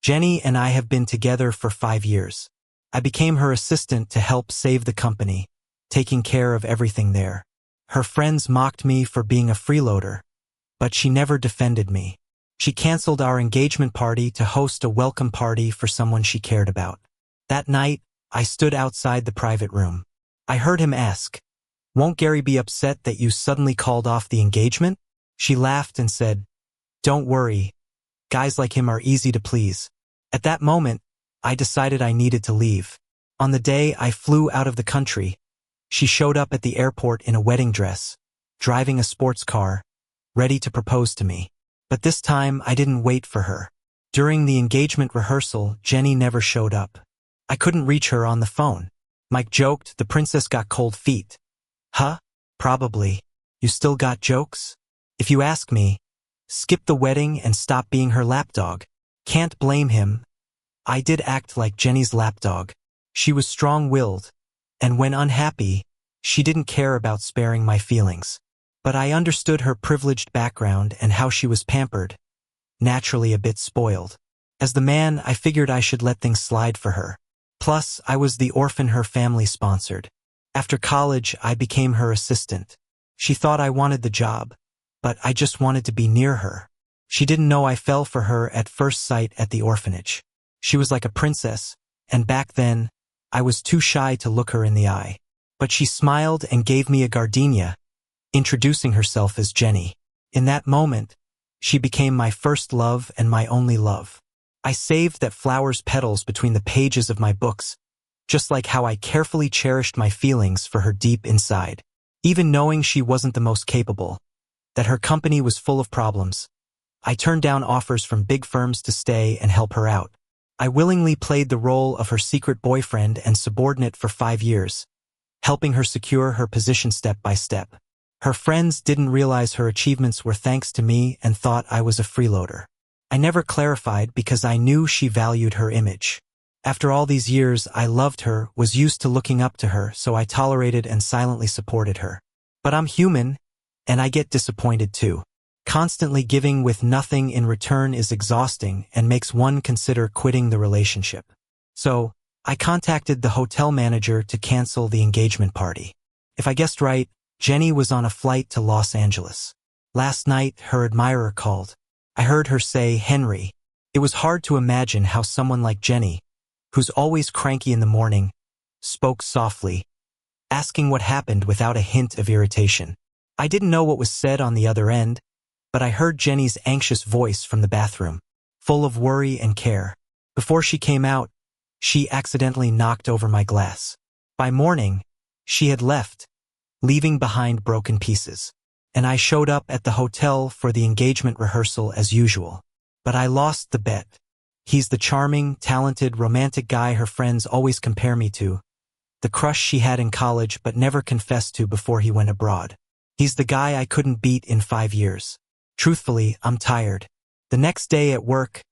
Jenny and I have been together for 5 years. I became her assistant to help save the company, taking care of everything there. Her friends mocked me for being a freeloader, but she never defended me. She canceled our engagement party to host a welcome party for someone she cared about. That night, I stood outside the private room. I heard him ask, "Won't Gary be upset that you suddenly called off the engagement?" She laughed and said, "Don't worry. Guys like him are easy to please." At that moment, I decided I needed to leave. On the day I flew out of the country, she showed up at the airport in a wedding dress, driving a sports car, ready to propose to me. But this time, I didn't wait for her. During the engagement rehearsal, Jenny never showed up. I couldn't reach her on the phone. Mike joked, "The princess got cold feet." Huh? Probably. You still got jokes? If you ask me, skip the wedding and stop being her lapdog. Can't blame him. I did act like Jenny's lapdog. She was strong-willed, and when unhappy, she didn't care about sparing my feelings. But I understood her privileged background and how she was pampered, naturally a bit spoiled. As the man, I figured I should let things slide for her. Plus, I was the orphan her family sponsored. After college, I became her assistant. She thought I wanted the job, but I just wanted to be near her. She didn't know I fell for her at first sight at the orphanage. She was like a princess, and back then, I was too shy to look her in the eye. But she smiled and gave me a gardenia, introducing herself as Jenny. In that moment, she became my first love and my only love. I saved that flower's petals between the pages of my books, just like how I carefully cherished my feelings for her deep inside. Even knowing she wasn't the most capable, that her company was full of problems, I turned down offers from big firms to stay and help her out. I willingly played the role of her secret boyfriend and subordinate for 5 years, helping her secure her position step by step. Her friends didn't realize her achievements were thanks to me and thought I was a freeloader. I never clarified because I knew she valued her image. After all these years, I loved her, was used to looking up to her, so I tolerated and silently supported her. But I'm human, and I get disappointed too. Constantly giving with nothing in return is exhausting and makes one consider quitting the relationship. So, I contacted the hotel manager to cancel the engagement party. If I guessed right, Jenny was on a flight to Los Angeles. Last night, her admirer called. I heard her say, "Henry." It was hard to imagine how someone like Jenny, who's always cranky in the morning, spoke softly, asking what happened without a hint of irritation. I didn't know what was said on the other end, but I heard Jenny's anxious voice from the bathroom, full of worry and care. Before she came out, she accidentally knocked over my glass. By morning, she had left, leaving behind broken pieces. And I showed up at the hotel for the engagement rehearsal as usual. But I lost the bet. He's the charming, talented, romantic guy her friends always compare me to, the crush she had in college but never confessed to before he went abroad. He's the guy I couldn't beat in 5 years. Truthfully, I'm tired. The next day at work,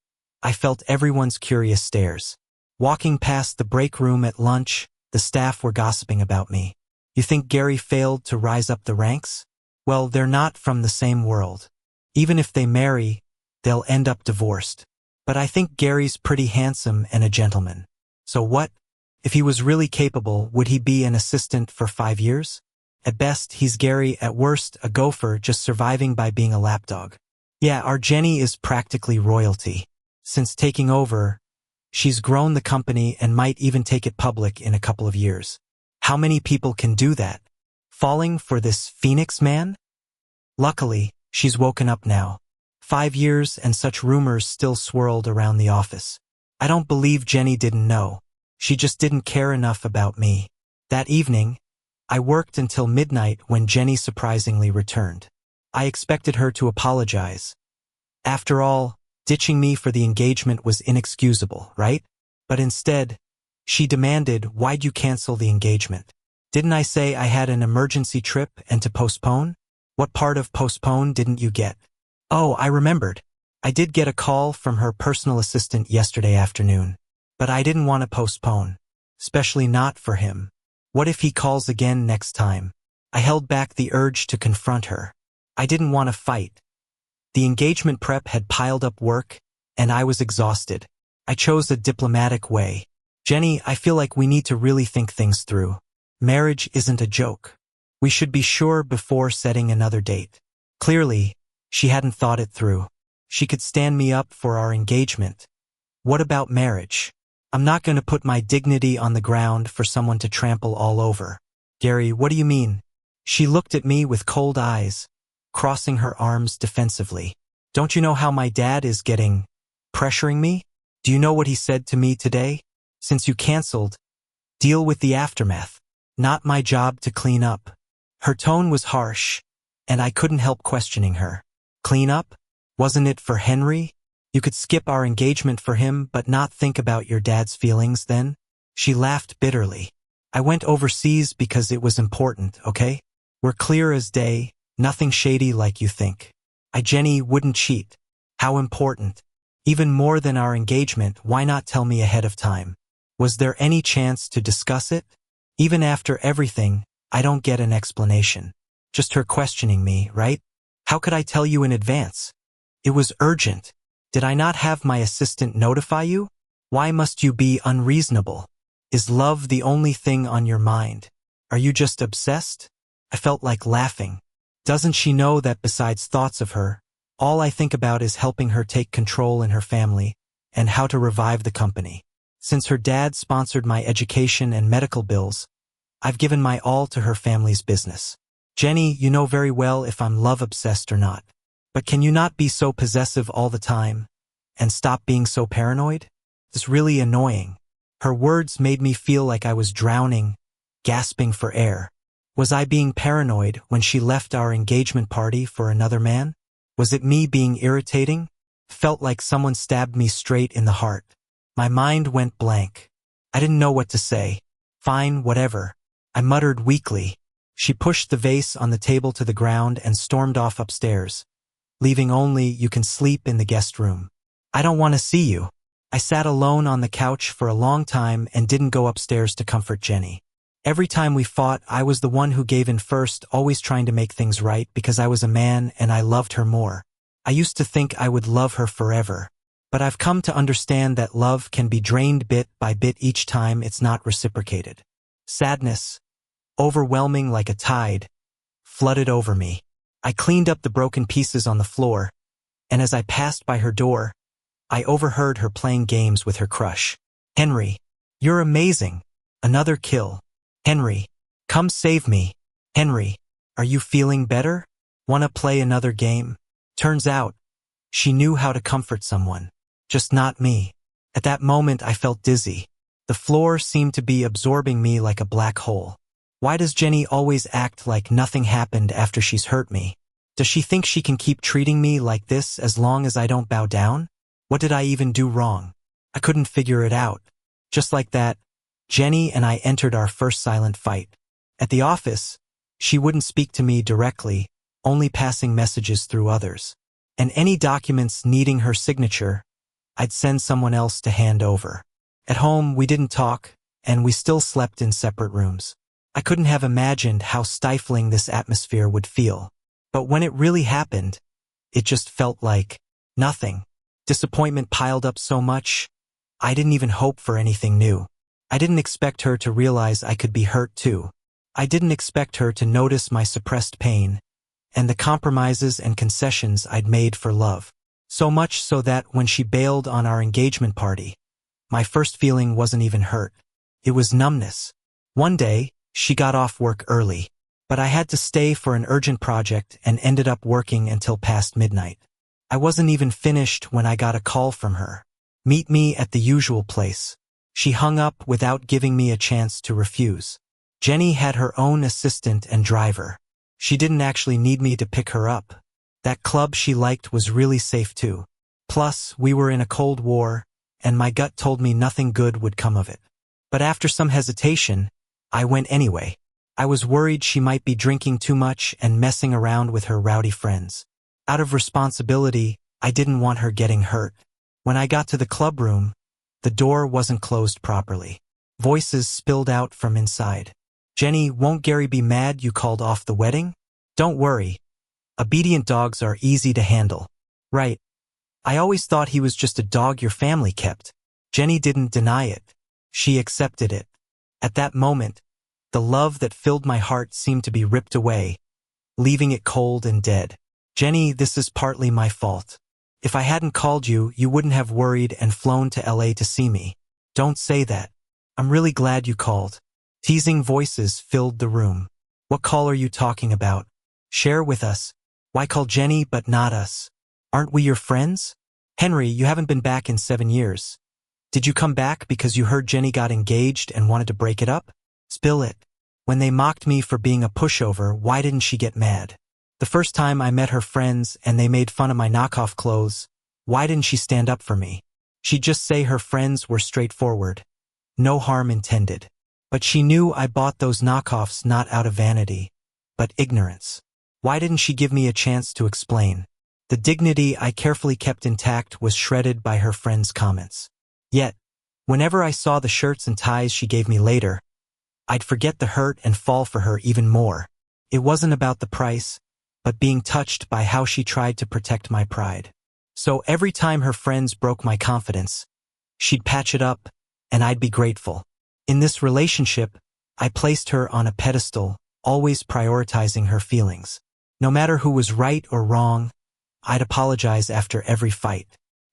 I felt everyone's curious stares. Walking past the break room at lunch, the staff were gossiping about me. You think Gary failed to rise up the ranks? Well, they're not from the same world. Even if they marry, they'll end up divorced. But I think Gary's pretty handsome and a gentleman. So what? If he was really capable, would he be an assistant for 5 years? At best, he's Gary, at worst, a gopher just surviving by being a lapdog. Yeah, our Jenny is practically royalty. Since taking over, she's grown the company and might even take it public in a couple of years. How many people can do that? Falling for this Phoenix man? Luckily, she's woken up now. 5 years and such rumors still swirled around the office. I don't believe Jenny didn't know. She just didn't care enough about me. That evening, I worked until midnight when Jenny surprisingly returned. I expected her to apologize. After all, ditching me for the engagement was inexcusable, right? But instead, she demanded, "Why'd you cancel the engagement? Didn't I say I had an emergency trip and to postpone? What part of postpone didn't you get?" Oh, I remembered. I did get a call from her personal assistant yesterday afternoon. But I didn't want to postpone. Especially not for him. What if he calls again next time? I held back the urge to confront her. I didn't want to fight. The engagement prep had piled up work, and I was exhausted. I chose a diplomatic way. Jenny, I feel like we need to really think things through. Marriage isn't a joke. We should be sure before setting another date. Clearly, she hadn't thought it through. She could stand me up for our engagement. What about marriage? I'm not going to put my dignity on the ground for someone to trample all over. Gary, what do you mean? She looked at me with cold eyes, crossing her arms defensively. Don't you know how my dad is pressuring me? Do you know what he said to me today? Since you canceled, deal with the aftermath. Not my job to clean up. Her tone was harsh, and I couldn't help questioning her. Clean up? Wasn't it for Henry? You could skip our engagement for him but not think about your dad's feelings then? She laughed bitterly. I went overseas because it was important, okay? We're clear as day, nothing shady like you think. Jenny wouldn't cheat. How important? Even more than our engagement, why not tell me ahead of time? Was there any chance to discuss it? Even after everything, I don't get an explanation. Just her questioning me, right? How could I tell you in advance? It was urgent. Did I not have my assistant notify you? Why must you be unreasonable? Is love the only thing on your mind? Are you just obsessed? I felt like laughing. Doesn't she know that besides thoughts of her, all I think about is helping her take control in her family and how to revive the company? Since her dad sponsored my education and medical bills, I've given my all to her family's business. Jenny, you know very well if I'm love-obsessed or not. But can you not be so possessive all the time and stop being so paranoid? It's really annoying. Her words made me feel like I was drowning, gasping for air. Was I being paranoid when she left our engagement party for another man? Was it me being irritating? Felt like someone stabbed me straight in the heart. My mind went blank. I didn't know what to say. Fine, whatever. I muttered weakly. She pushed the vase on the table to the ground and stormed off upstairs, leaving only you can sleep in the guest room. I don't want to see you. I sat alone on the couch for a long time and didn't go upstairs to comfort Jenny. Every time we fought, I was the one who gave in first, always trying to make things right because I was a man and I loved her more. I used to think I would love her forever, but I've come to understand that love can be drained bit by bit each time it's not reciprocated. Sadness, overwhelming like a tide, flooded over me. I cleaned up the broken pieces on the floor, and as I passed by her door, I overheard her playing games with her crush. Henry, you're amazing. Another kill. Henry, come save me. Henry, are you feeling better? Wanna play another game? Turns out, she knew how to comfort someone, just not me. At that moment I felt dizzy. The floor seemed to be absorbing me like a black hole. Why does Jenny always act like nothing happened after she's hurt me? Does she think she can keep treating me like this as long as I don't bow down? What did I even do wrong? I couldn't figure it out. Just like that, Jenny and I entered our first silent fight. At the office, she wouldn't speak to me directly, only passing messages through others. And any documents needing her signature, I'd send someone else to hand over. At home, we didn't talk, and we still slept in separate rooms. I couldn't have imagined how stifling this atmosphere would feel. But when it really happened, it just felt like nothing. Disappointment piled up so much, I didn't even hope for anything new. I didn't expect her to realize I could be hurt too. I didn't expect her to notice my suppressed pain and the compromises and concessions I'd made for love. So much so that when she bailed on our engagement party, my first feeling wasn't even hurt. It was numbness. One day, she got off work early, but I had to stay for an urgent project and ended up working until past midnight. I wasn't even finished when I got a call from her. Meet me at the usual place. She hung up without giving me a chance to refuse. Jenny had her own assistant and driver. She didn't actually need me to pick her up. That club she liked was really safe too. Plus, we were in a Cold War, and my gut told me nothing good would come of it. But after some hesitation, I went anyway. I was worried she might be drinking too much and messing around with her rowdy friends. Out of responsibility, I didn't want her getting hurt. When I got to the club room, the door wasn't closed properly. Voices spilled out from inside. Jenny, won't Gary be mad you called off the wedding? Don't worry. Obedient dogs are easy to handle. Right. I always thought he was just a dog your family kept. Jenny didn't deny it. She accepted it. At that moment, the love that filled my heart seemed to be ripped away, leaving it cold and dead. Jenny, this is partly my fault. If I hadn't called you, you wouldn't have worried and flown to LA to see me. Don't say that. I'm really glad you called. Teasing voices filled the room. What call are you talking about? Share with us. Why call Jenny but not us? Aren't we your friends? Henry, you haven't been back in 7 years. Did you come back because you heard Jenny got engaged and wanted to break it up? Spill it. When they mocked me for being a pushover, why didn't she get mad? The first time I met her friends and they made fun of my knockoff clothes, why didn't she stand up for me? She'd just say her friends were straightforward. No harm intended. But she knew I bought those knockoffs not out of vanity, but ignorance. Why didn't she give me a chance to explain? The dignity I carefully kept intact was shredded by her friends' comments. Yet, whenever I saw the shirts and ties she gave me later, I'd forget the hurt and fall for her even more. It wasn't about the price, but being touched by how she tried to protect my pride. So every time her friends broke my confidence, she'd patch it up, and I'd be grateful. In this relationship, I placed her on a pedestal, always prioritizing her feelings. No matter who was right or wrong, I'd apologize after every fight.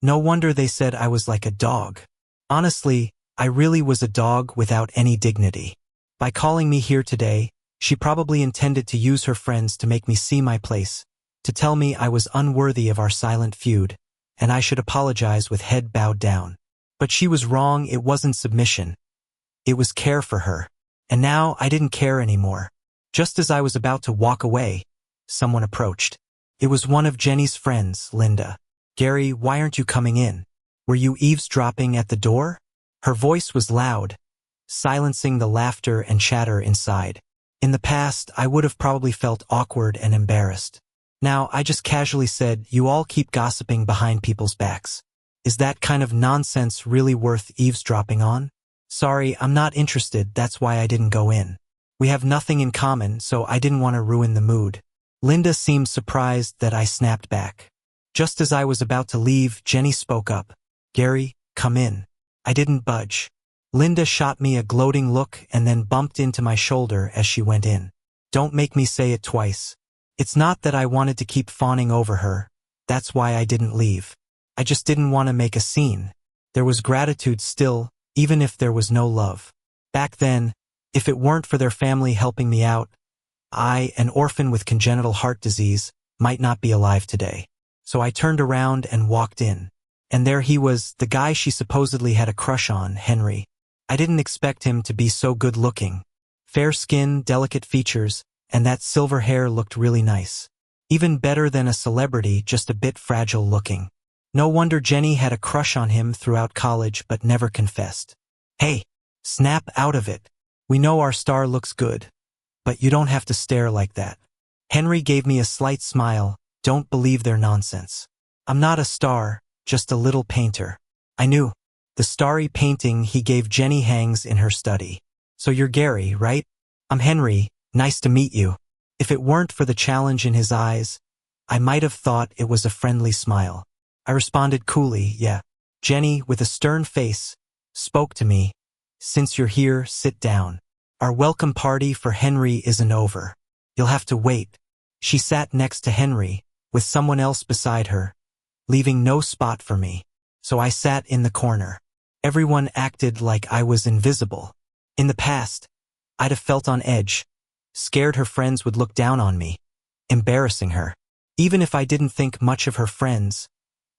No wonder they said I was like a dog. Honestly, I really was a dog without any dignity. By calling me here today, she probably intended to use her friends to make me see my place, to tell me I was unworthy of our silent feud, and I should apologize with head bowed down. But she was wrong. It wasn't submission. It was care for her. And now I didn't care anymore. Just as I was about to walk away, someone approached. It was one of Jenny's friends, Linda. Gary, why aren't you coming in? Were you eavesdropping at the door? Her voice was loud, silencing the laughter and chatter inside. In the past, I would have probably felt awkward and embarrassed. Now, I just casually said, you all keep gossiping behind people's backs. Is that kind of nonsense really worth eavesdropping on? Sorry, I'm not interested, that's why I didn't go in. We have nothing in common, so I didn't want to ruin the mood. Linda seemed surprised that I snapped back. Just as I was about to leave, Jenny spoke up. Gary, come in. I didn't budge. Linda shot me a gloating look and then bumped into my shoulder as she went in. Don't make me say it twice. It's not that I wanted to keep fawning over her. That's why I didn't leave. I just didn't want to make a scene. There was gratitude still, even if there was no love. Back then, if it weren't for their family helping me out, I, an orphan with congenital heart disease, might not be alive today. So I turned around and walked in. And there he was, the guy she supposedly had a crush on, Henry. I didn't expect him to be so good-looking. Fair skin, delicate features, and that silver hair looked really nice. Even better than a celebrity, just a bit fragile-looking. No wonder Jenny had a crush on him throughout college but never confessed. Hey, snap out of it. We know our star looks good, but you don't have to stare like that. Henry gave me a slight smile. Don't believe their nonsense. I'm not a star, just a little painter. I knew. The starry painting he gave Jenny hangs in her study. So you're Gary, right? I'm Henry, nice to meet you. If it weren't for the challenge in his eyes, I might have thought it was a friendly smile. I responded coolly, yeah. Jenny, with a stern face, spoke to me. Since you're here, sit down. Our welcome party for Henry isn't over. You'll have to wait. She sat next to Henry, with someone else beside her, leaving no spot for me. So I sat in the corner. Everyone acted like I was invisible. In the past, I'd have felt on edge, scared her friends would look down on me, embarrassing her. Even if I didn't think much of her friends,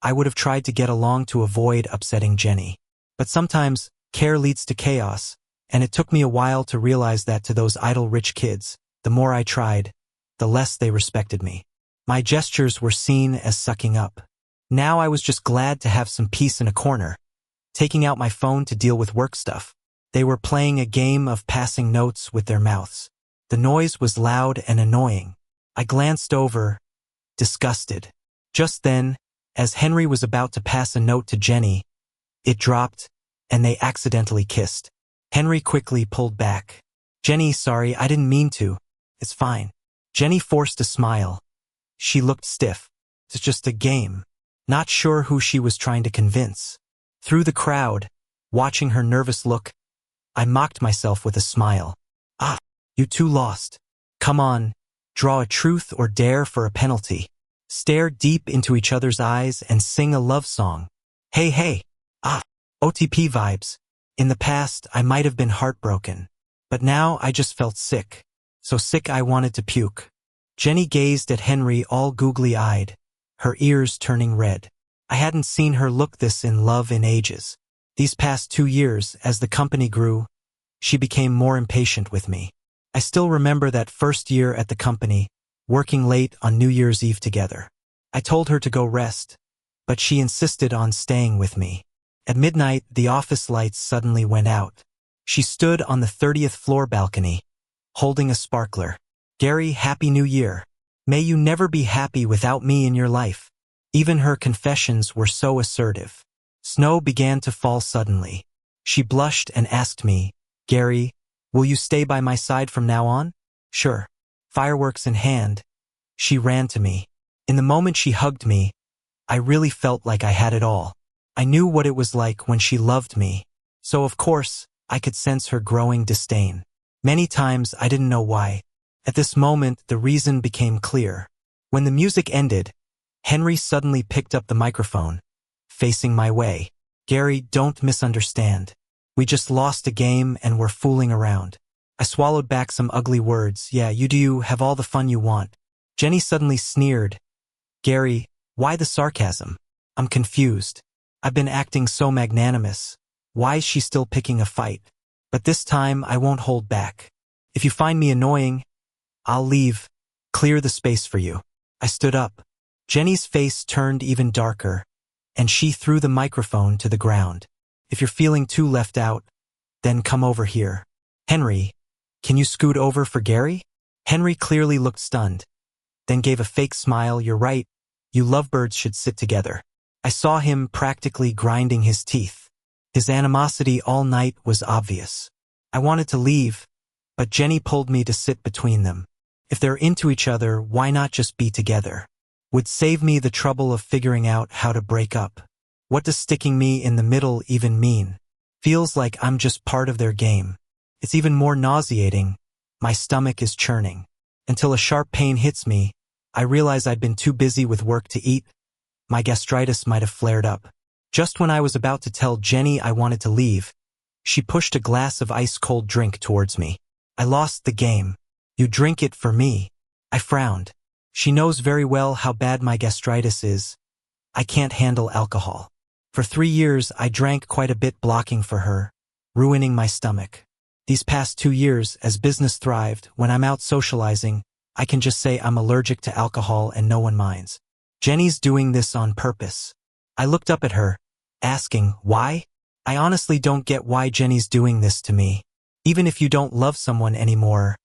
I would have tried to get along to avoid upsetting Jenny. But sometimes, care leads to chaos, and it took me a while to realize that to those idle rich kids, the more I tried, the less they respected me. My gestures were seen as sucking up. Now I was just glad to have some peace in a corner, taking out my phone to deal with work stuff. They were playing a game of passing notes with their mouths. The noise was loud and annoying. I glanced over, disgusted. Just then, as Henry was about to pass a note to Jenny, it dropped, and they accidentally kissed. Henry quickly pulled back. Jenny, sorry, I didn't mean to. It's fine. Jenny forced a smile. She looked stiff. It's just a game. Not sure who she was trying to convince. Through the crowd, Watching her nervous look, I mocked myself with a smile. Ah, you two lost. Come on, draw a truth or dare for a penalty. Stare deep into each other's eyes and sing a love song. Hey, hey. Ah, OTP vibes. In the past, I might have been heartbroken. But now I just felt sick. So sick I wanted to puke. Jenny gazed at Henry all googly-eyed, her ears turning red. I hadn't seen her look this in love in ages. These past 2 years, as the company grew, she became more impatient with me. I still remember that first year at the company, working late on New Year's Eve together. I told her to go rest, but she insisted on staying with me. At midnight, the office lights suddenly went out. She stood on the 30th floor balcony, holding a sparkler. Gary, Happy New Year. May you never be happy without me in your life. Even her confessions were so assertive. Snow began to fall suddenly. She blushed and asked me, Gary, will you stay by my side from now on? Sure. Fireworks in hand, she ran to me. In the moment she hugged me, I really felt like I had it all. I knew what it was like when she loved me. So of course, I could sense her growing disdain. Many times I didn't know why. At this moment, the reason became clear. When the music ended, Henry suddenly picked up the microphone, facing my way. Gary, don't misunderstand. We just lost a game and we're fooling around. I swallowed back some ugly words. Yeah, you do have all the fun you want. Jenny suddenly sneered. Gary, why the sarcasm? I'm confused. I've been acting so magnanimous. Why is she still picking a fight? But this time I won't hold back. If you find me annoying, I'll leave. Clear the space for you. I stood up. Jenny's face turned even darker, and she threw the microphone to the ground. If you're feeling too left out, then come over here. Henry, can you scoot over for Gary? Henry clearly looked stunned, then gave a fake smile. You're right. You lovebirds should sit together. I saw him practically grinding his teeth. His animosity all night was obvious. I wanted to leave, but Jenny pulled me to sit between them. If they're into each other, why not just be together? Would save me the trouble of figuring out how to break up. What does sticking me in the middle even mean? Feels like I'm just part of their game. It's even more nauseating. My stomach is churning. Until a sharp pain hits me, I realize I'd been too busy with work to eat. My gastritis might have flared up. Just when I was about to tell Jenny I wanted to leave, she pushed a glass of ice-cold drink towards me. I lost the game. You drink it for me. I frowned. She knows very well how bad my gastritis is. I can't handle alcohol. For 3 years, I drank quite a bit, blocking for her, ruining my stomach. These past 2 years, as business thrived, when I'm out socializing, I can just say I'm allergic to alcohol and no one minds. Jenny's doing this on purpose. I looked up at her, asking, why? I honestly don't get why Jenny's doing this to me. Even if you don't love someone anymore,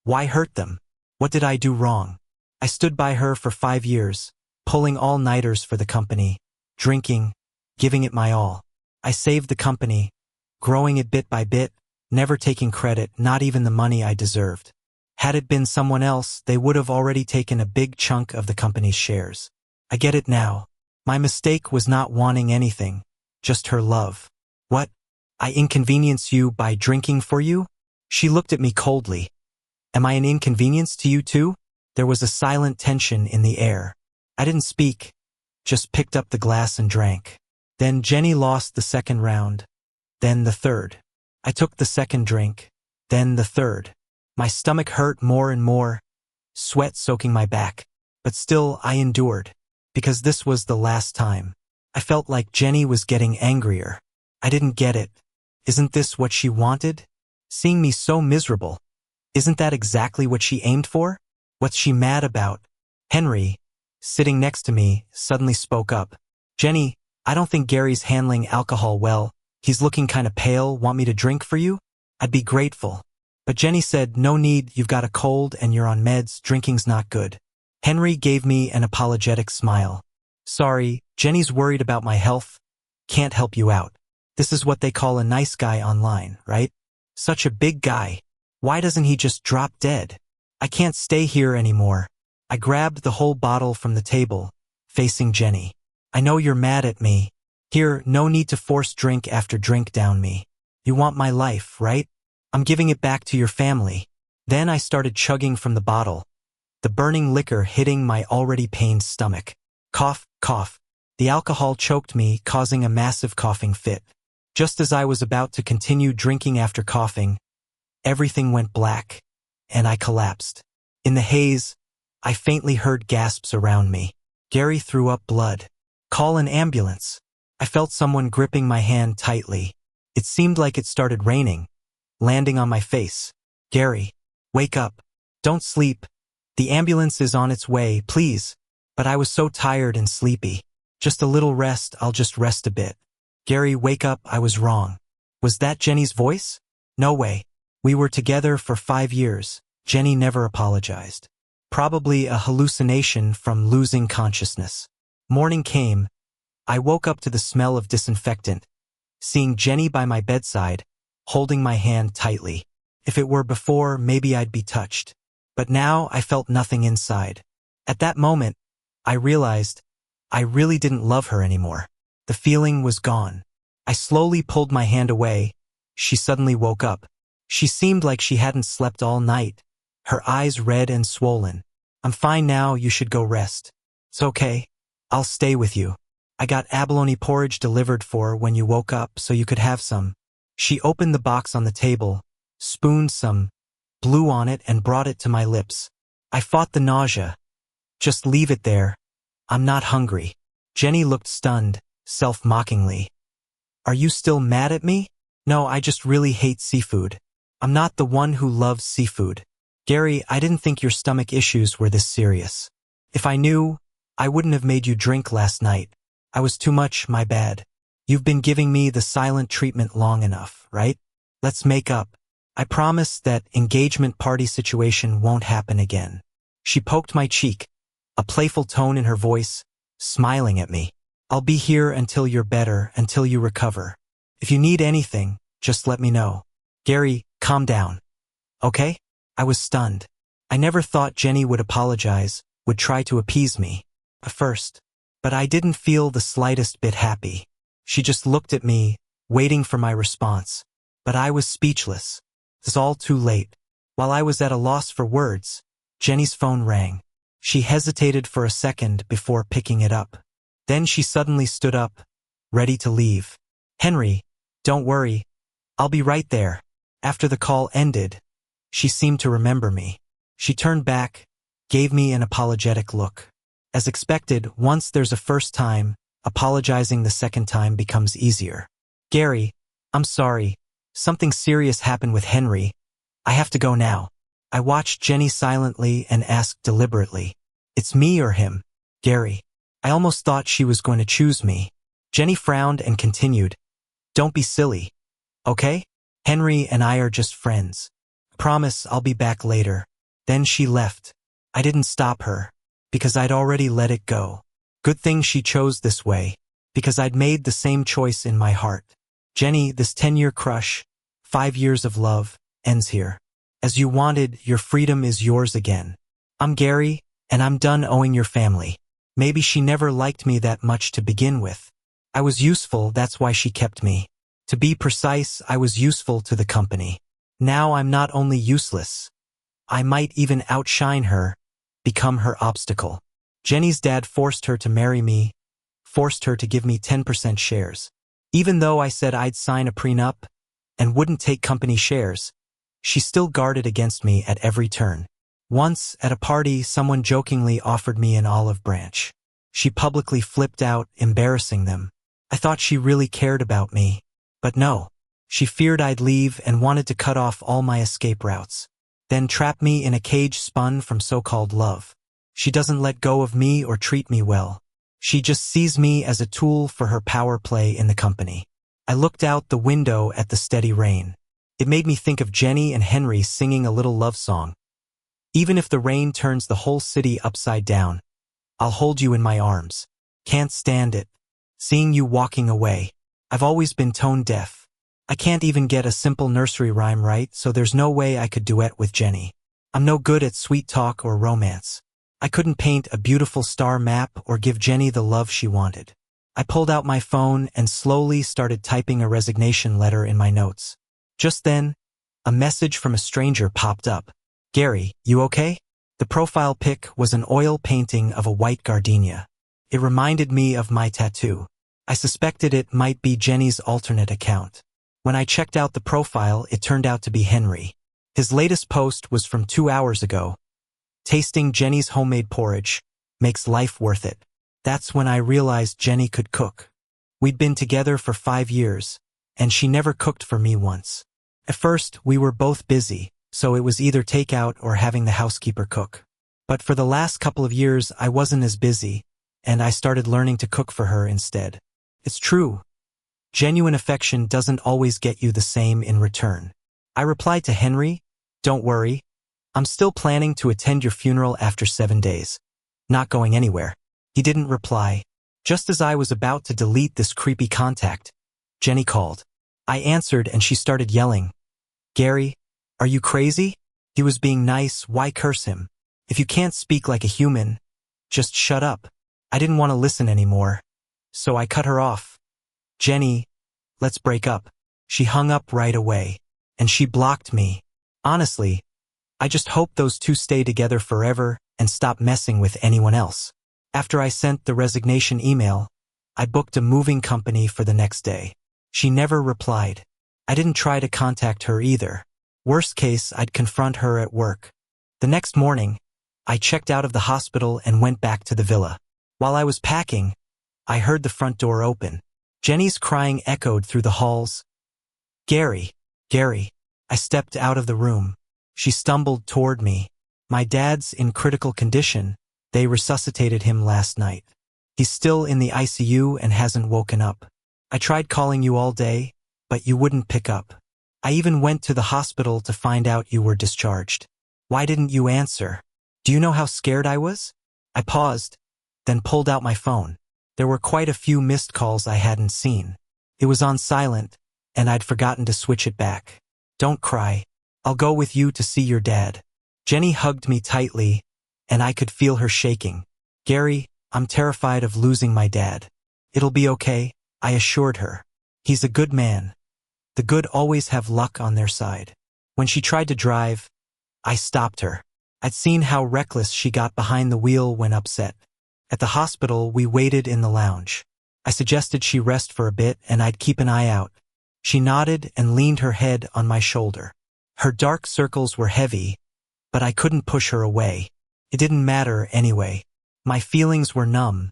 why hurt them? What did I do wrong? I stood by her for 5 years, pulling all-nighters for the company, drinking, giving it my all. I saved the company, growing it bit by bit, never taking credit, not even the money I deserved. Had it been someone else, they would have already taken a big chunk of the company's shares. I get it now. My mistake was not wanting anything, just her love. What? I inconvenience you by drinking for you? She looked at me coldly. Am I an inconvenience to you too? There was a silent tension in the air. I didn't speak, just picked up the glass and drank. Then Jenny lost the second round, then the third. I took the second drink, then the third. My stomach hurt more and more, sweat soaking my back. But still I endured, because this was the last time. I felt like Jenny was getting angrier. I didn't get it. Isn't this what she wanted? Seeing me so miserable. Isn't that exactly what she aimed for? What's she mad about? Henry, sitting next to me, suddenly spoke up. Jenny, I don't think Gary's handling alcohol well. He's looking kinda pale. Want me to drink for you? I'd be grateful. But Jenny said, no need, you've got a cold and you're on meds, drinking's not good. Henry gave me an apologetic smile. Sorry, Jenny's worried about my health. Can't help you out. This is what they call a nice guy online, right? Such a big guy. Why doesn't he just drop dead? I can't stay here anymore. I grabbed the whole bottle from the table, facing Jenny. I know you're mad at me, Here, no need to force drink after drink down me. You want my life, right? I'm giving it back to your family. Then I started chugging from the bottle, the burning liquor hitting my already pained stomach. Cough, cough. The alcohol choked me, causing a massive coughing fit. Just as I was about to continue drinking after coughing, everything went black, and I collapsed. In the haze, I faintly heard gasps around me. Gary threw up blood. Call an ambulance. I felt someone gripping my hand tightly. It seemed like it started raining, landing on my face. Gary, wake up. Don't sleep. The ambulance is on its way, please. But I was so tired and sleepy. Just a little rest, I'll just rest a bit. Gary, wake up, I was wrong. Was that Jenny's voice? No way. We were together for 5 years. Jenny never apologized. Probably a hallucination from losing consciousness. Morning came. I woke up to the smell of disinfectant, seeing Jenny by my bedside, holding my hand tightly. If it were before, maybe I'd be touched. But now I felt nothing inside. At that moment, I realized I really didn't love her anymore. The feeling was gone. I slowly pulled my hand away. She suddenly woke up. She seemed like she hadn't slept all night, her eyes red and swollen. I'm fine now, you should go rest. It's okay. I'll stay with you. I got abalone porridge delivered for when you woke up so you could have some. She opened the box on the table, spooned some, blew on it and brought it to my lips. I fought the nausea. Just leave it there. I'm not hungry. Jenny looked stunned, self-mockingly. Are you still mad at me? No, I just really hate seafood. I'm not the one who loves seafood. Gary, I didn't think your stomach issues were this serious. If I knew, I wouldn't have made you drink last night. I was too much, my bad. You've been giving me the silent treatment long enough, right? Let's make up. I promise that engagement party situation won't happen again. She poked my cheek, a playful tone in her voice, smiling at me. I'll be here until you're better, until you recover. If you need anything, just let me know. Gary, calm down. Okay? I was stunned. I never thought Jenny would apologize, would try to appease me. At first. But I didn't feel the slightest bit happy. She just looked at me, waiting for my response. But I was speechless. It was all too late. While I was at a loss for words, Jenny's phone rang. She hesitated for a second before picking it up. Then she suddenly stood up, ready to leave. Henry, don't worry. I'll be right there. After the call ended, she seemed to remember me. She turned back, gave me an apologetic look. As expected, once there's a first time, apologizing the second time becomes easier. Gary, I'm sorry. Something serious happened with Henry. I have to go now. I watched Jenny silently and asked deliberately. It's me or him? Gary. I almost thought she was going to choose me. Jenny frowned and continued. Don't be silly. Okay? Henry and I are just friends. Promise I'll be back later. Then she left. I didn't stop her, because I'd already let it go. Good thing she chose this way, because I'd made the same choice in my heart. Jenny, this 10-year crush, 5 years of love, ends here. As you wanted, your freedom is yours again. I'm Gary, and I'm done owing your family. Maybe she never liked me that much to begin with. I was useful, that's why she kept me. To be precise, I was useful to the company. Now I'm not only useless, I might even outshine her, become her obstacle. Jenny's dad forced her to marry me, forced her to give me 10% shares. Even though I said I'd sign a prenup and wouldn't take company shares, she still guarded against me at every turn. Once, at a party, someone jokingly offered me an olive branch. She publicly flipped out, embarrassing them. I thought she really cared about me. But no. She feared I'd leave and wanted to cut off all my escape routes. Then trap me in a cage spun from so-called love. She doesn't let go of me or treat me well. She just sees me as a tool for her power play in the company. I looked out the window at the steady rain. It made me think of Jenny and Henry singing a little love song. Even if the rain turns the whole city upside down, I'll hold you in my arms. Can't stand it. Seeing you walking away. I've always been tone deaf. I can't even get a simple nursery rhyme right, so there's no way I could duet with Jenny. I'm no good at sweet talk or romance. I couldn't paint a beautiful star map or give Jenny the love she wanted. I pulled out my phone and slowly started typing a resignation letter in my notes. Just then, a message from a stranger popped up. "Gary, you okay?" The profile pic was an oil painting of a white gardenia. It reminded me of my tattoo. I suspected it might be Jenny's alternate account. When I checked out the profile, it turned out to be Henry. His latest post was from 2 hours ago. "Tasting Jenny's homemade porridge makes life worth it." That's when I realized Jenny could cook. We'd been together for 5 years, and she never cooked for me once. At first, we were both busy, so it was either takeout or having the housekeeper cook. But for the last couple of years, I wasn't as busy, and I started learning to cook for her instead. It's true. Genuine affection doesn't always get you the same in return. I replied to Henry, "Don't worry. I'm still planning to attend your funeral after 7 days. Not going anywhere." He didn't reply. Just as I was about to delete this creepy contact, Jenny called. I answered and she started yelling, "Gary, are you crazy? He was being nice, why curse him? If you can't speak like a human, just shut up." I didn't want to listen anymore, so I cut her off. "Jenny, let's break up." She hung up right away, and she blocked me. Honestly, I just hope those two stay together forever and stop messing with anyone else. After I sent the resignation email, I booked a moving company for the next day. She never replied. I didn't try to contact her either. Worst case, I'd confront her at work. The next morning, I checked out of the hospital and went back to the villa. While I was packing, I heard the front door open. Jenny's crying echoed through the halls. "Gary, Gary." I stepped out of the room. She stumbled toward me. "My dad's in critical condition. They resuscitated him last night. He's still in the ICU and hasn't woken up. I tried calling you all day, but you wouldn't pick up. I even went to the hospital to find out you were discharged. Why didn't you answer? Do you know how scared I was?" I paused, then pulled out my phone. There were quite a few missed calls I hadn't seen. It was on silent, and I'd forgotten to switch it back. "Don't cry. I'll go with you to see your dad." Jenny hugged me tightly, and I could feel her shaking. "Gary, I'm terrified of losing my dad." "It'll be okay," I assured her. "He's a good man. The good always have luck on their side." When she tried to drive, I stopped her. I'd seen how reckless she got behind the wheel when upset. At the hospital, we waited in the lounge. I suggested she rest for a bit and I'd keep an eye out. She nodded and leaned her head on my shoulder. Her dark circles were heavy, but I couldn't push her away. It didn't matter anyway. My feelings were numb.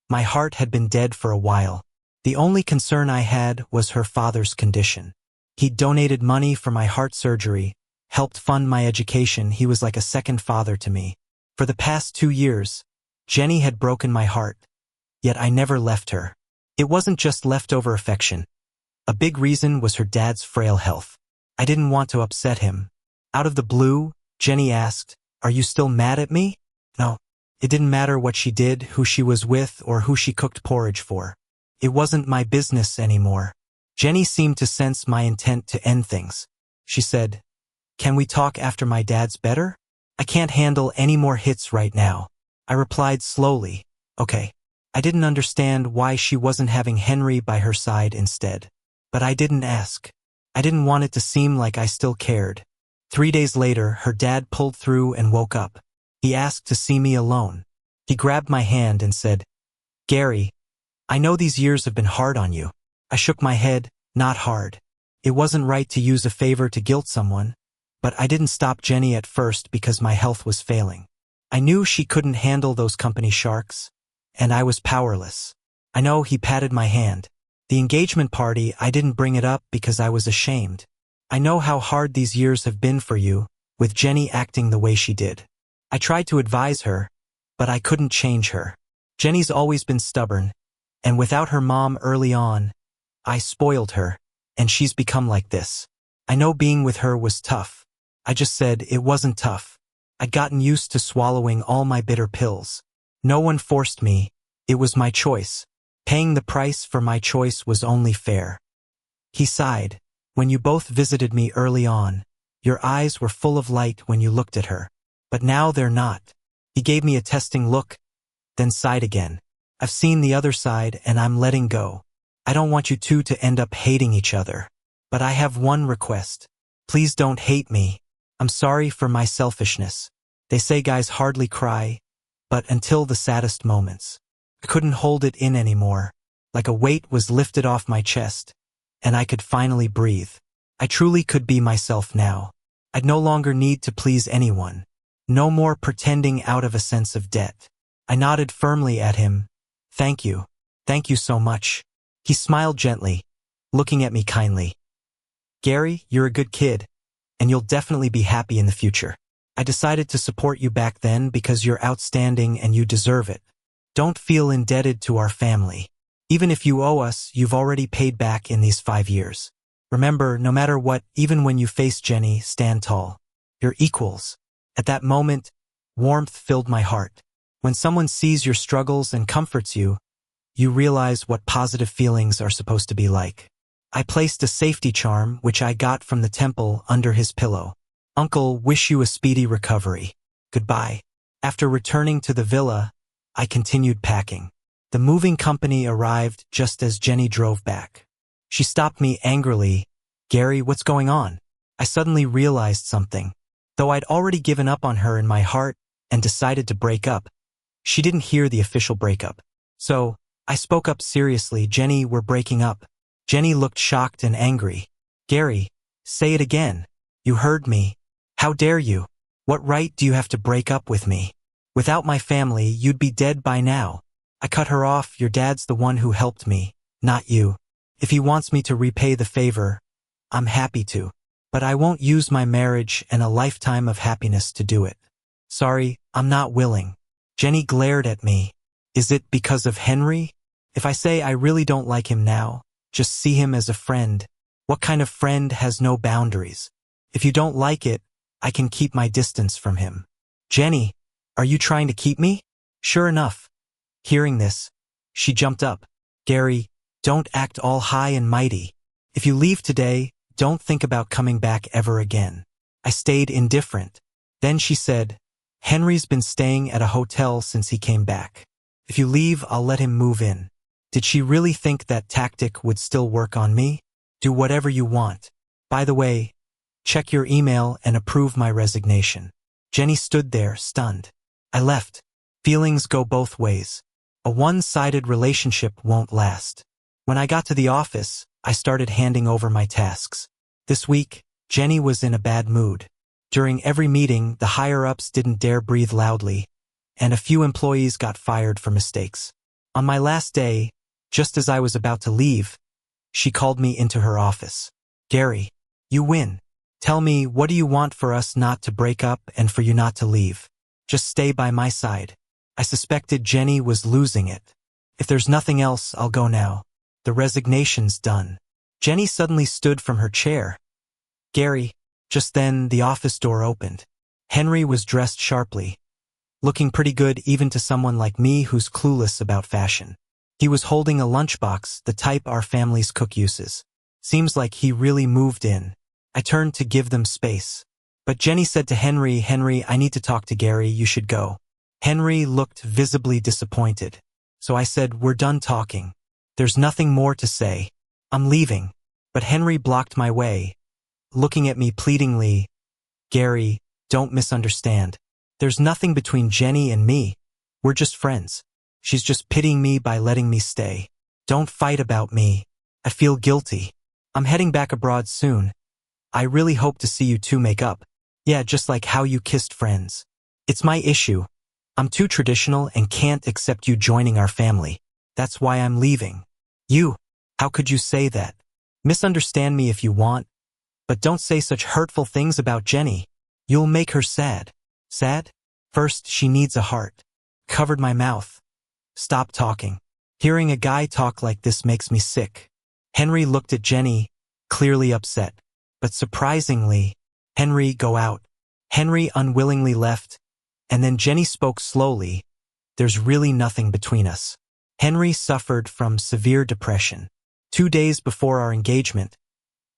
My heart had been dead for a while. The only concern I had was her father's condition. He'd donated money for my heart surgery, helped fund my education. He was like a second father to me. For the past 2 years, Jenny had broken my heart, yet I never left her. It wasn't just leftover affection. A big reason was her dad's frail health. I didn't want to upset him. Out of the blue, Jenny asked, "Are you still mad at me?" No. It didn't matter what she did, who she was with, or who she cooked porridge for. It wasn't my business anymore. Jenny seemed to sense my intent to end things. She said, "Can we talk after my dad's better? I can't handle any more hits right now." I replied slowly, "Okay." I didn't understand why she wasn't having Henry by her side instead. But I didn't ask. I didn't want it to seem like I still cared. 3 days later, her dad pulled through and woke up. He asked to see me alone. He grabbed my hand and said, "Gary, I know these years have been hard on you." I shook my head, "Not hard." It wasn't right to use a favor to guilt someone, but I didn't stop Jenny at first because my health was failing. I knew she couldn't handle those company sharks, and I was powerless. I know he patted my hand. The engagement party, I didn't bring it up because I was ashamed. I know how hard these years have been for you, with Jenny acting the way she did. I tried to advise her, but I couldn't change her. Jenny's always been stubborn, and without her mom early on, I spoiled her, and she's become like this. I know being with her was tough. I just said it wasn't tough. I'd gotten used to swallowing all my bitter pills. No one forced me. It was my choice. Paying the price for my choice was only fair. He sighed. "When you both visited me early on, your eyes were full of light when you looked at her. But now they're not." He gave me a testing look, then sighed again. I've seen the other side and I'm letting go. I don't want you two to end up hating each other. But I have one request. Please don't hate me. I'm sorry for my selfishness. They say guys hardly cry, but until the saddest moments. I couldn't hold it in anymore. Like a weight was lifted off my chest, and I could finally breathe. I truly could be myself now. I'd no longer need to please anyone. No more pretending out of a sense of debt. I nodded firmly at him. Thank you. Thank you so much. He smiled gently, looking at me kindly. Gary, you're a good kid, and you'll definitely be happy in the future. I decided to support you back then because you're outstanding and you deserve it. Don't feel indebted to our family. Even if you owe us, you've already paid back in these 5 years. Remember, no matter what, even when you face Jenny, stand tall. You're equals. At that moment, warmth filled my heart. When someone sees your struggles and comforts you, you realize what positive feelings are supposed to be like. I placed a safety charm, which I got from the temple, under his pillow. Uncle, wish you a speedy recovery. Goodbye. After returning to the villa, I continued packing. The moving company arrived just as Jenny drove back. She stopped me angrily. Gary, what's going on? I suddenly realized something. Though I'd already given up on her in my heart and decided to break up, she didn't hear the official breakup. So, I spoke up seriously. Jenny, we're breaking up. Jenny looked shocked and angry. Gary, say it again. You heard me. How dare you? What right do you have to break up with me? Without my family, you'd be dead by now. I cut her off. Your dad's the one who helped me, not you. If he wants me to repay the favor, I'm happy to. But I won't use my marriage and a lifetime of happiness to do it. Sorry, I'm not willing. Jenny glared at me. Is it because of Henry? If I say I really don't like him now, just see him as a friend. What kind of friend has no boundaries? If you don't like it, I can keep my distance from him. Jenny, are you trying to keep me? Sure enough. Hearing this, she jumped up. Gary, don't act all high and mighty. If you leave today, don't think about coming back ever again. I stayed indifferent. Then she said, Henry's been staying at a hotel since he came back. If you leave, I'll let him move in. Did she really think that tactic would still work on me? Do whatever you want. By the way, check your email and approve my resignation. Jenny stood there, stunned. I left. Feelings go both ways. A one-sided relationship won't last. When I got to the office, I started handing over my tasks. This week, Jenny was in a bad mood. During every meeting, the higher-ups didn't dare breathe loudly, and a few employees got fired for mistakes. On my last day, just as I was about to leave, she called me into her office. Gary, you win. Tell me, what do you want for us not to break up and for you not to leave? Just stay by my side. I suspected Jenny was losing it. If there's nothing else, I'll go now. The resignation's done. Jenny suddenly stood from her chair. Gary, just then the office door opened. Henry was dressed sharply, looking pretty good even to someone like me who's clueless about fashion. He was holding a lunchbox, the type our family's cook uses. Seems like he really moved in. I turned to give them space. But Jenny said to Henry, Henry, I need to talk to Gary, you should go. Henry looked visibly disappointed. So I said, we're done talking. There's nothing more to say. I'm leaving. But Henry blocked my way, looking at me pleadingly. Gary, don't misunderstand. There's nothing between Jenny and me. We're just friends. She's just pitying me by letting me stay. Don't fight about me. I feel guilty. I'm heading back abroad soon. I really hope to see you two make up. Yeah, just like how you kissed friends. It's my issue. I'm too traditional and can't accept you joining our family. That's why I'm leaving. You, how could you say that? Misunderstand me if you want, but don't say such hurtful things about Jenny. You'll make her sad. Sad? First, she needs a heart. Covered my mouth. Stop talking. Hearing a guy talk like this makes me sick. Henry looked at Jenny, clearly upset. But surprisingly, Henry, go out. Henry unwillingly left, and then Jenny spoke slowly. There's really nothing between us. Henry suffered from severe depression. 2 days before our engagement,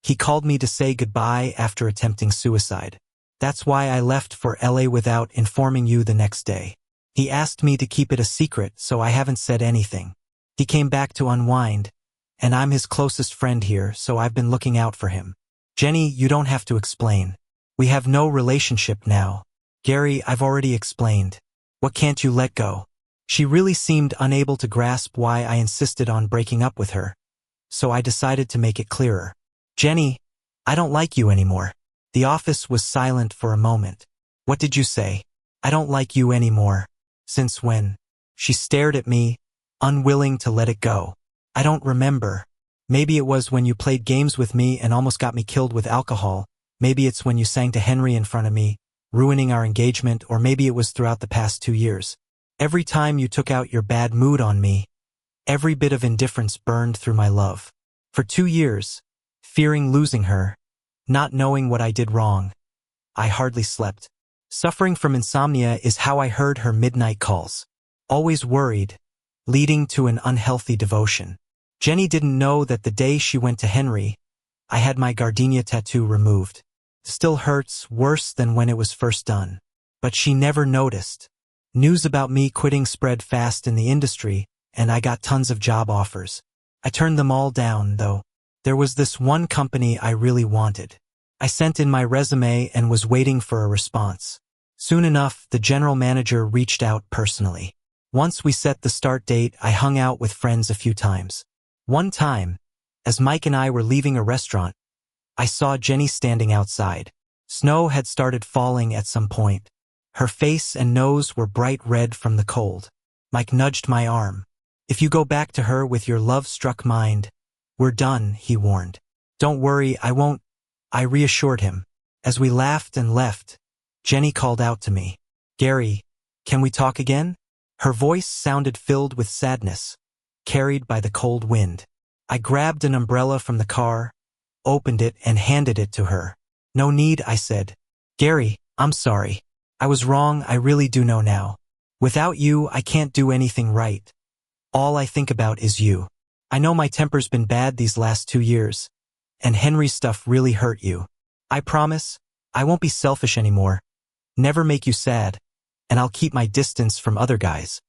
he called me to say goodbye after attempting suicide. That's why I left for LA without informing you the next day. He asked me to keep it a secret, so I haven't said anything. He came back to unwind, and I'm his closest friend here, so I've been looking out for him. Jenny, you don't have to explain. We have no relationship now. Gary, I've already explained. What can't you let go? She really seemed unable to grasp why I insisted on breaking up with her, so I decided to make it clearer. Jenny, I don't like you anymore. The office was silent for a moment. What did you say? I don't like you anymore. Since when? She stared at me, unwilling to let it go. I don't remember. Maybe it was when you played games with me and almost got me killed with alcohol. Maybe it's when you sang to Henry in front of me, ruining our engagement, or maybe it was throughout the past 2 years. Every time you took out your bad mood on me, every bit of indifference burned through my love. For 2 years, fearing losing her, not knowing what I did wrong, I hardly slept. Suffering from insomnia is how I heard her midnight calls. Always worried, leading to an unhealthy devotion. Jenny didn't know that the day she went to Henry, I had my gardenia tattoo removed. Still hurts worse than when it was first done. But she never noticed. News about me quitting spread fast in the industry, and I got tons of job offers. I turned them all down, though. There was this one company I really wanted. I sent in my resume and was waiting for a response. Soon enough, the general manager reached out personally. Once we set the start date, I hung out with friends a few times. One time, as Mike and I were leaving a restaurant, I saw Jenny standing outside. Snow had started falling at some point. Her face and nose were bright red from the cold. Mike nudged my arm. If you go back to her with your love-struck mind, we're done, he warned. Don't worry, I won't, I reassured him. As we laughed and left, Jenny called out to me. Gary, can we talk again? Her voice sounded filled with sadness, carried by the cold wind. I grabbed an umbrella from the car, opened it, and handed it to her. No need, I said. Gary, I'm sorry. I was wrong, I really do know now. Without you, I can't do anything right. All I think about is you. I know my temper's been bad these last 2 years, and Henry's stuff really hurt you. I promise, I won't be selfish anymore, never make you sad, and I'll keep my distance from other guys.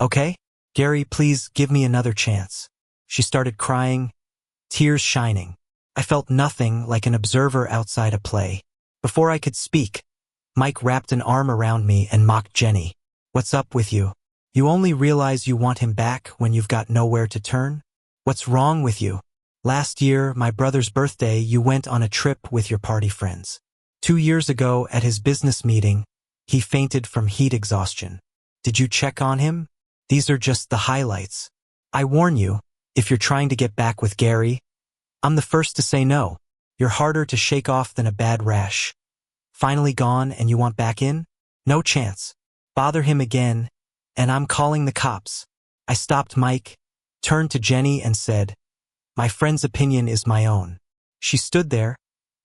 Okay? Gary, please give me another chance. She started crying, tears shining. I felt nothing like an observer outside a play. Before I could speak, Mike wrapped an arm around me and mocked Jenny. What's up with you? You only realize you want him back when you've got nowhere to turn? What's wrong with you? Last year, my brother's birthday, you went on a trip with your party friends. 2 years ago, at his business meeting, he fainted from heat exhaustion. Did you check on him? These are just the highlights. I warn you, if you're trying to get back with Gary, I'm the first to say no. You're harder to shake off than a bad rash. Finally gone and you want back in? No chance. Bother him again, and I'm calling the cops. I stopped Mike, turned to Jenny and said, my friend's opinion is my own. She stood there,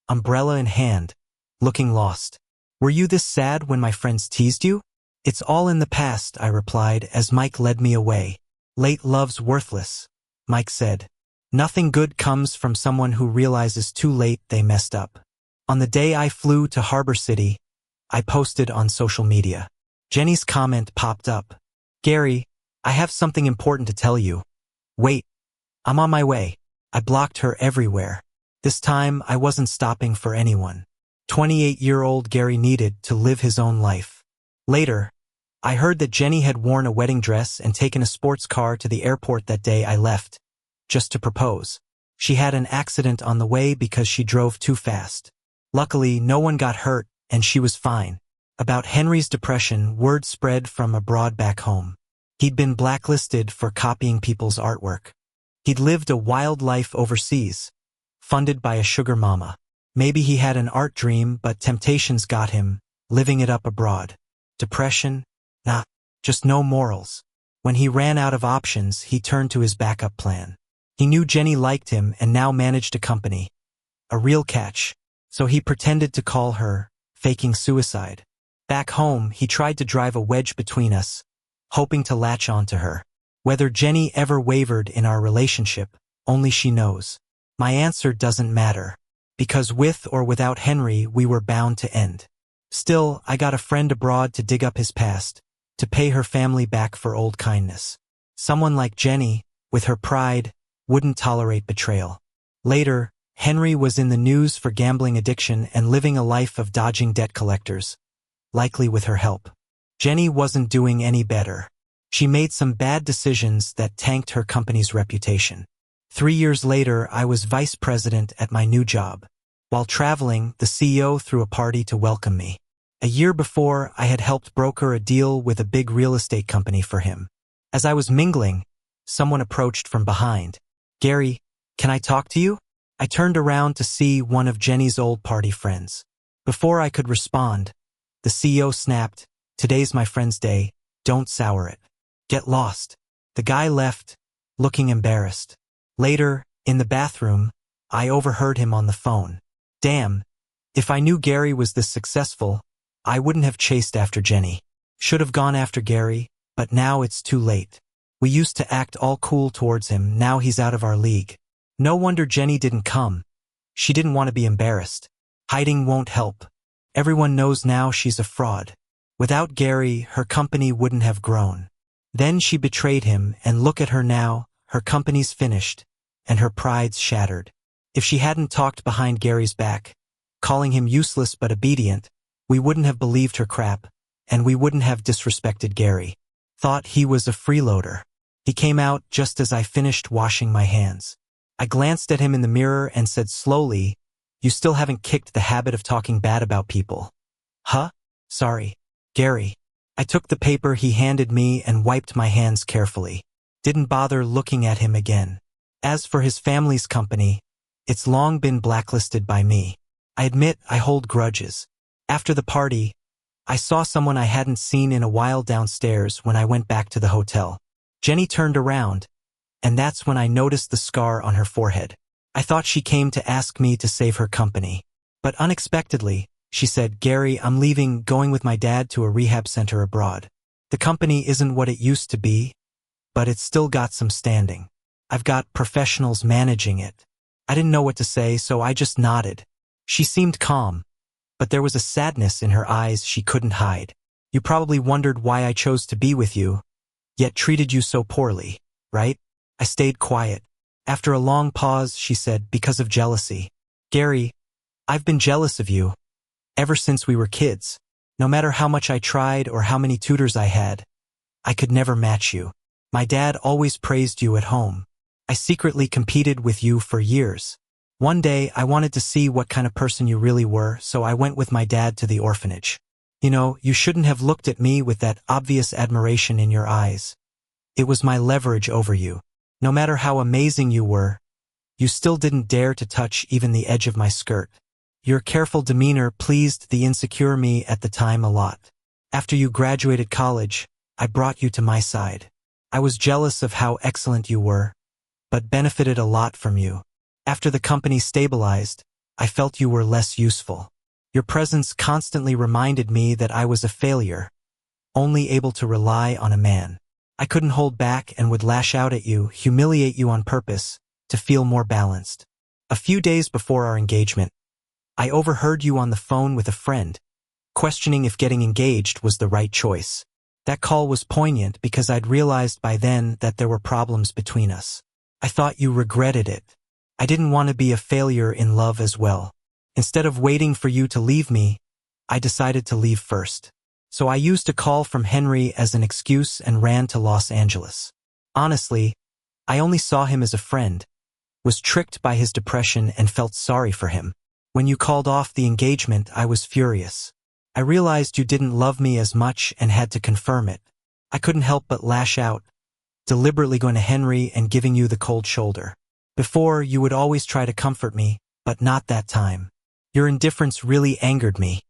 umbrella in hand, looking lost. Were you this sad when my friends teased you? It's all in the past, I replied as Mike led me away. Late love's worthless, Mike said. Nothing good comes from someone who realizes too late they messed up. On the day I flew to Harbor City, I posted on social media. Jenny's comment popped up. Gary, I have something important to tell you. Wait, I'm on my way. I blocked her everywhere. This time, I wasn't stopping for anyone. 28-year-old Gary needed to live his own life. Later, I heard that Jenny had worn a wedding dress and taken a sports car to the airport that day I left, just to propose. She had an accident on the way because she drove too fast. Luckily, no one got hurt, and she was fine. About Henry's depression, word spread from abroad back home. He'd been blacklisted for copying people's artwork. He'd lived a wild life overseas, funded by a sugar mama. Maybe he had an art dream, but temptations got him, living it up abroad. Depression? Nah, just no morals. When he ran out of options, he turned to his backup plan. He knew Jenny liked him and now managed a company. A real catch. So he pretended to call her, faking suicide. Back home, he tried to drive a wedge between us, hoping to latch onto her. Whether Jenny ever wavered in our relationship, only she knows. My answer doesn't matter, because with or without Henry, we were bound to end. Still, I got a friend abroad to dig up his past, to pay her family back for old kindness. Someone like Jenny, with her pride, wouldn't tolerate betrayal. Later, Henry was in the news for gambling addiction and living a life of dodging debt collectors, likely with her help. Jenny wasn't doing any better. She made some bad decisions that tanked her company's reputation. 3 years later, I was vice president at my new job. While traveling, the CEO threw a party to welcome me. A year before, I had helped broker a deal with a big real estate company for him. As I was mingling, someone approached from behind. "Gary, can I talk to you?" I turned around to see one of Jenny's old party friends. Before I could respond, the CEO snapped, "Today's my friend's day, don't sour it. Get lost." The guy left, looking embarrassed. Later, in the bathroom, I overheard him on the phone. Damn, if I knew Gary was this successful, I wouldn't have chased after Jenny. Should have gone after Gary, but now it's too late. We used to act all cool towards him, now he's out of our league. No wonder Jenny didn't come. She didn't want to be embarrassed. Hiding won't help. Everyone knows now she's a fraud. Without Gary, her company wouldn't have grown. Then she betrayed him, and look at her now, her company's finished, and her pride's shattered. If she hadn't talked behind Gary's back, calling him useless but obedient, we wouldn't have believed her crap, and we wouldn't have disrespected Gary. Thought he was a freeloader. He came out just as I finished washing my hands. I glanced at him in the mirror and said slowly, "You still haven't kicked the habit of talking bad about people." "Huh? Sorry, Gary." I took the paper he handed me and wiped my hands carefully. Didn't bother looking at him again. As for his family's company, it's long been blacklisted by me. I admit I hold grudges. After the party, I saw someone I hadn't seen in a while downstairs when I went back to the hotel. Jenny turned around, and that's when I noticed the scar on her forehead. I thought she came to ask me to save her company. But unexpectedly, she said, "Gary, I'm leaving, going with my dad to a rehab center abroad. The company isn't what it used to be, but it's still got some standing. I've got professionals managing it." I didn't know what to say, so I just nodded. She seemed calm, but there was a sadness in her eyes she couldn't hide. "You probably wondered why I chose to be with you, yet treated you so poorly, right?" I stayed quiet. After a long pause, she said, "Because of jealousy. Gary, I've been jealous of you ever since we were kids. No matter how much I tried or how many tutors I had, I could never match you. My dad always praised you at home. I secretly competed with you for years. One day, I wanted to see what kind of person you really were, so I went with my dad to the orphanage. You know, you shouldn't have looked at me with that obvious admiration in your eyes. It was my leverage over you. No matter how amazing you were, you still didn't dare to touch even the edge of my skirt. Your careful demeanor pleased the insecure me at the time a lot. After you graduated college, I brought you to my side. I was jealous of how excellent you were, but benefited a lot from you. After the company stabilized, I felt you were less useful. Your presence constantly reminded me that I was a failure, only able to rely on a man. I couldn't hold back and would lash out at you, humiliate you on purpose, to feel more balanced. A few days before our engagement, I overheard you on the phone with a friend, questioning if getting engaged was the right choice. That call was poignant because I'd realized by then that there were problems between us. I thought you regretted it. I didn't want to be a failure in love as well. Instead of waiting for you to leave me, I decided to leave first. So I used a call from Henry as an excuse and ran to Los Angeles. Honestly, I only saw him as a friend, was tricked by his depression and felt sorry for him. When you called off the engagement, I was furious. I realized you didn't love me as much and had to confirm it. I couldn't help but lash out, deliberately going to Henry and giving you the cold shoulder. Before, you would always try to comfort me, but not that time. Your indifference really angered me.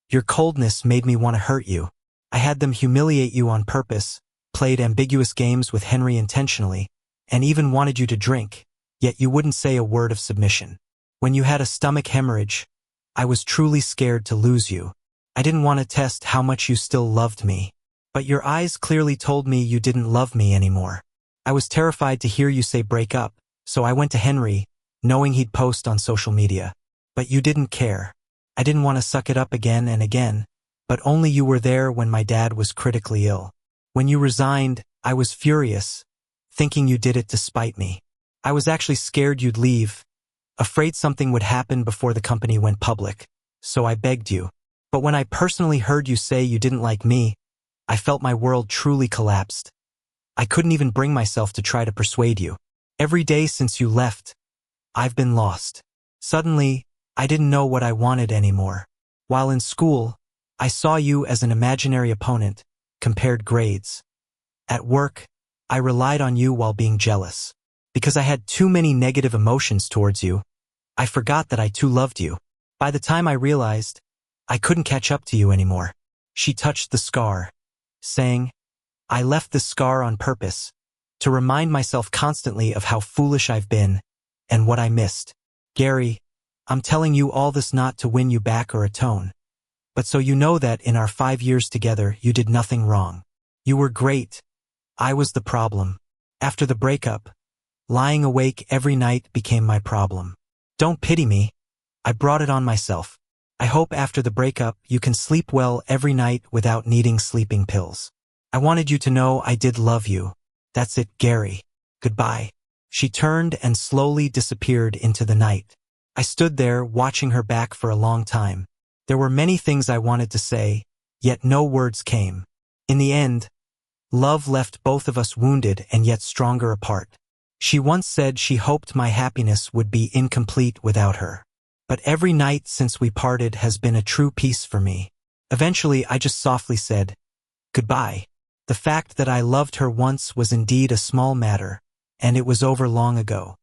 Your coldness made me want to hurt you. I had them humiliate you on purpose, played ambiguous games with Henry intentionally, and even wanted you to drink, yet you wouldn't say a word of submission. When you had a stomach hemorrhage, I was truly scared to lose you. I didn't want to test how much you still loved me. But your eyes clearly told me you didn't love me anymore. I was terrified to hear you say break up, so I went to Henry, knowing he'd post on social media. But you didn't care. I didn't want to suck it up again and again, but only you were there when my dad was critically ill. When you resigned, I was furious, thinking you did it to spite me. I was actually scared you'd leave, afraid something would happen before the company went public, so I begged you. But when I personally heard you say you didn't like me, I felt my world truly collapsed. I couldn't even bring myself to try to persuade you. Every day since you left, I've been lost. Suddenly, I didn't know what I wanted anymore. While in school, I saw you as an imaginary opponent, compared grades. At work, I relied on you while being jealous. Because I had too many negative emotions towards you, I forgot that I too loved you. By the time I realized, I couldn't catch up to you anymore. She touched the scar, saying, I left this scar on purpose, to remind myself constantly of how foolish I've been, and what I missed. Gary, I'm telling you all this not to win you back or atone, but so you know that in our 5 years together you did nothing wrong. You were great. I was the problem. After the breakup, lying awake every night became my problem. Don't pity me. I brought it on myself. I hope after the breakup you can sleep well every night without needing sleeping pills. I wanted you to know I did love you. That's it, Gary. Goodbye. She turned and slowly disappeared into the night. I stood there watching her back for a long time. There were many things I wanted to say, yet no words came. In the end, love left both of us wounded and yet stronger apart. She once said she hoped my happiness would be incomplete without her. But every night since we parted has been a true peace for me. Eventually, I just softly said, goodbye. The fact that I loved her once was indeed a small matter, and it was over long ago.